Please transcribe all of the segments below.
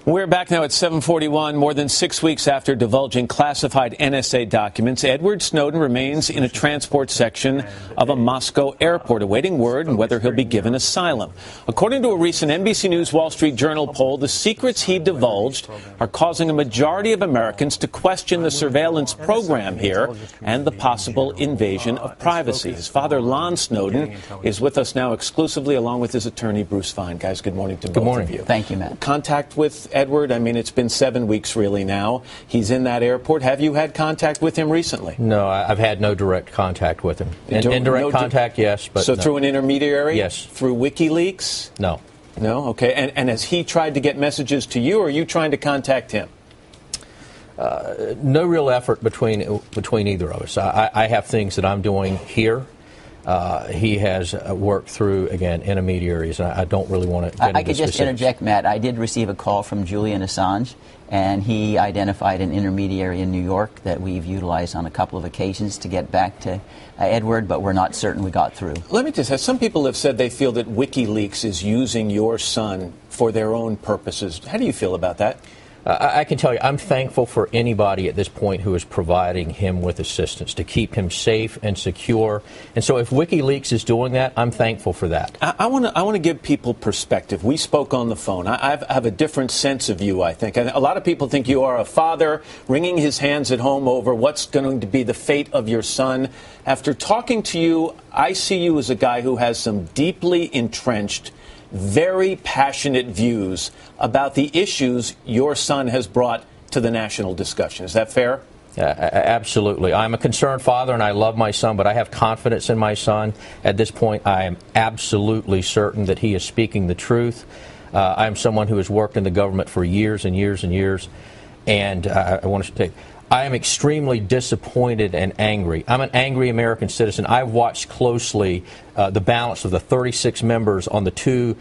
We're back now at 7:41. More than 6 weeks after divulging classified NSA documents, Edward Snowden remains in a transport section of a Moscow airport, awaiting word on whether he'll be given asylum. According to a recent NBC News Wall Street Journal poll, the secrets he divulged are causing a majority of Americans to question the surveillance program here and the possible invasion of privacy. His father, Lon Snowden, is with us now exclusively, along with his attorney, Bruce Fein. Guys, good morning to both of you. Thank you, Matt. Contact with Edward? I mean, it's been 7 weeks really now. He's in that airport. Have you had contact with him recently? No, I've had no direct contact with him. Indirect contact, yes. But so no. Through an intermediary? Yes. Through WikiLeaks? No. No? Okay. And has he tried to get messages to you, or are you trying to contact him? No real effort between either of us. I have things that I'm doing here. He has worked through, again, intermediaries. I don't really want to get into I could just specifics. interject, Matt. I did receive a call from Julian Assange, and he identified an intermediary in New York that we've utilized on a couple of occasions to get back to Edward, but we're not certain we got through. Let me just say, some people have said they feel that WikiLeaks is using your son for their own purposes. How do you feel about that? I can tell you, I'm thankful for anybody at this point who is providing him with assistance to keep him safe and secure. And so if WikiLeaks is doing that, I'm thankful for that. I want to give people perspective. We spoke on the phone. I have a different sense of you, I think. And a lot of people think you are a father wringing his hands at home over what's going to be the fate of your son. After talking to you, I see you as a guy who has some deeply entrenched, very passionate views about the issues your son has brought to the national discussion. Is that fair? Absolutely. I'm a concerned father, and I love my son, but I have confidence in my son. At this point, I am absolutely certain that he is speaking the truth. I'm someone who has worked in the government for years and years and years, and I want to say, I am extremely disappointed and angry. I'm an angry American citizen. I've watched closely the balance of the 36 members on the two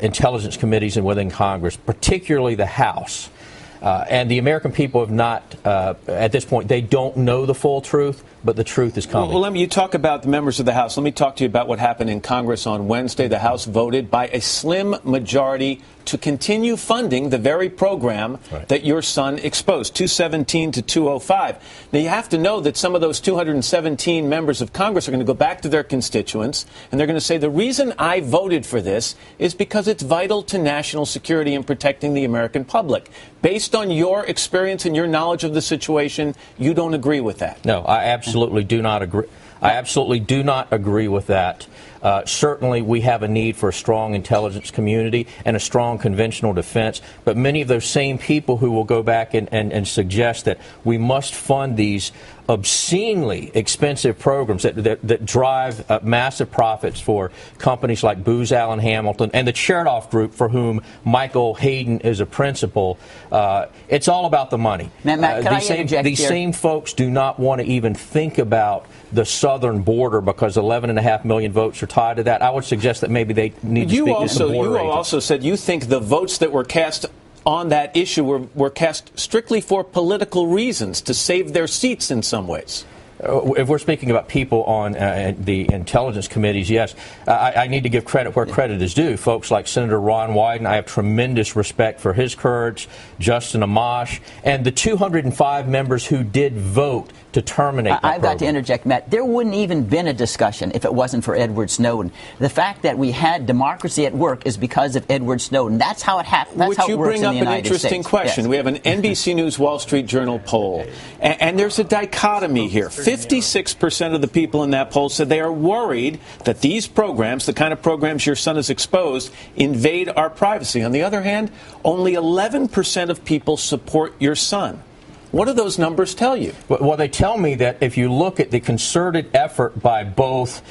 intelligence committees and within Congress, particularly the House. And the American people have not, at this point, they don't know the full truth, but the truth is coming. Well, you talk about the members of the House. Let me talk to you about what happened in Congress on Wednesday. The House voted by a slim majority to continue funding the very program that your son exposed, 217 to 205. Now, you have to know that some of those 217 members of Congress are going to go back to their constituents, and they're going to say, the reason I voted for this is because it's vital to national security and protecting the American public. Based on your experience and your knowledge of the situation, you don't agree with that? No, I absolutely do not agree. I absolutely do not agree with that. Certainly, we have a need for a strong intelligence community and a strong conventional defense, but many of those same people who will go back and suggest that we must fund these obscenely expensive programs that drive massive profits for companies like Booz Allen Hamilton and the Chertoff Group, for whom Michael Hayden is a principal. It's all about the money. Matt, can I interject these here? same folks do not want to even think about the southern border because 11.5 million votes are tied to that. I would suggest that maybe they need to speak to some border agents. You also said you think the votes that were cast on that issue were cast strictly for political reasons, to save their seats in some ways. If we're speaking about people on the intelligence committees, yes, I need to give credit where credit is due. Folks like Senator Ron Wyden, I have tremendous respect for his courage, Justin Amash, and the 205 members who did vote to terminate that I've got to interject, Matt. There wouldn't even been a discussion if it wasn't for Edward Snowden. The fact that we had democracy at work is because of Edward Snowden. That's how it happened. That's how it works in the United States. Which you bring up an interesting question. Yes. We have an NBC News Wall Street Journal poll, and there's a dichotomy here. 56% of the people in that poll said they are worried that these programs, the kind of programs your son has exposed, invade our privacy. On the other hand, only 11% of people support your son. What do those numbers tell you? Well, they tell me that if you look at the concerted effort by both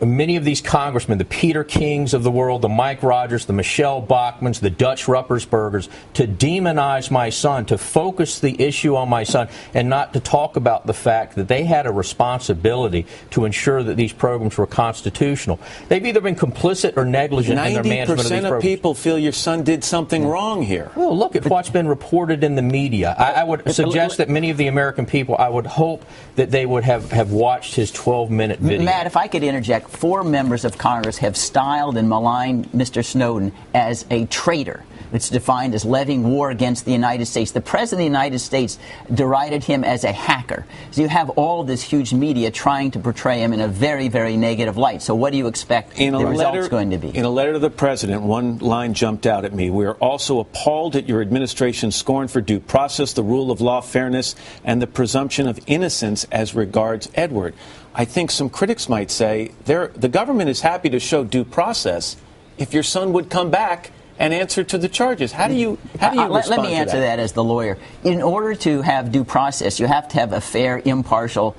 many of these congressmen, the Peter Kings of the world, the Mike Rogers, the Michelle Bachmans, the Dutch Ruppersbergers, to demonize my son, to focus the issue on my son, and not to talk about the fact that they had a responsibility to ensure that these programs were constitutional. They've either been complicit or negligent in their management of these programs. 90% of people feel your son did something wrong here. Well, look at what's been reported in the media. I would suggest that many of the American people, I would hope that they would have watched his 12-minute video. Matt, if I could interject, 4 members of Congress have styled and maligned Mr. Snowden as a traitor. It's defined as levying war against the United States. The President of the United States derided him as a hacker. So you have all this huge media trying to portray him in a very, very negative light. So what do you expect the result's going to be? In a letter to the President, one line jumped out at me. We are also appalled at your administration's scorn for due process, the rule of law, fairness, and the presumption of innocence as regards Edward. I think some critics might say the government is happy to show due process if your son would come back and answer to the charges. How do you respond let me answer that as the lawyer. In order to have due process, you have to have a fair, impartial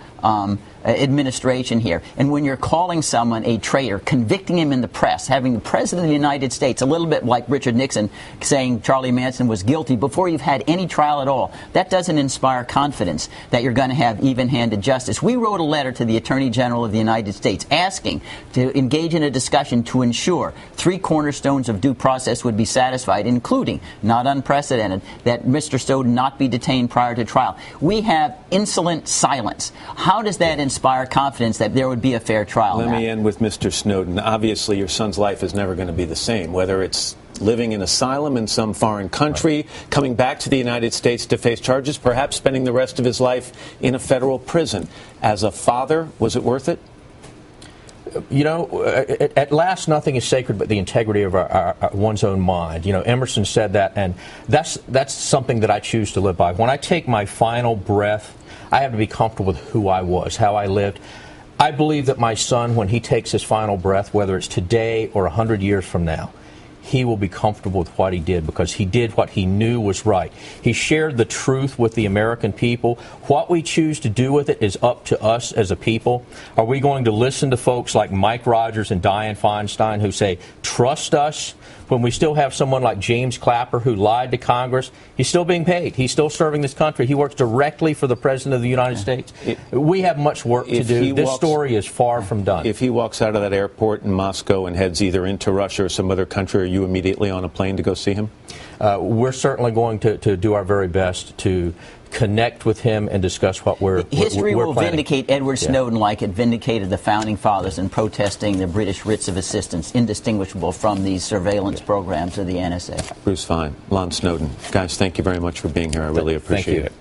administration here. And when you're calling someone a traitor, convicting him in the press, having the President of the United States, a little bit like Richard Nixon, saying Charlie Manson was guilty before you've had any trial at all, that doesn't inspire confidence that you're going to have even-handed justice. We wrote a letter to the Attorney General of the United States asking to engage in a discussion to ensure 3 cornerstones of due process would be satisfied, including, not unprecedented, that Mr. Snowden not be detained prior to trial. We have insolent silence. How does that inspire confidence that there would be a fair trial? Let me end with Mr. Snowden. Obviously, your son's life is never going to be the same, whether it's living in asylum in some foreign country, coming back to the United States to face charges, perhaps spending the rest of his life in a federal prison. As a father, was it worth it? You know, at last, nothing is sacred but the integrity of one's own mind. You know, Emerson said that, and that's something that I choose to live by. When I take my final breath, I have to be comfortable with who I was, how I lived. I believe that my son, when he takes his final breath, whether it's today or 100 years from now, he will be comfortable with what he did because he did what he knew was right. He shared the truth with the American people. What we choose to do with it is up to us as a people. Are we going to listen to folks like Mike Rogers and Dianne Feinstein who say, trust us, when we still have someone like James Clapper who lied to Congress? He's still being paid. He's still serving this country. He works directly for the President of the United States. We have much work to do. This story is far from done. If he walks out of that airport in Moscow and heads either into Russia or some other country, are you immediately on a plane to go see him? We're certainly going to do our very best to connect with him and discuss what we're History we're will planning. vindicate Edward Snowden like it vindicated the Founding Fathers in protesting the British writs of assistance, indistinguishable from these surveillance programs of the NSA. Bruce Fein, Lon Snowden. Guys, thank you very much for being here. I really appreciate it.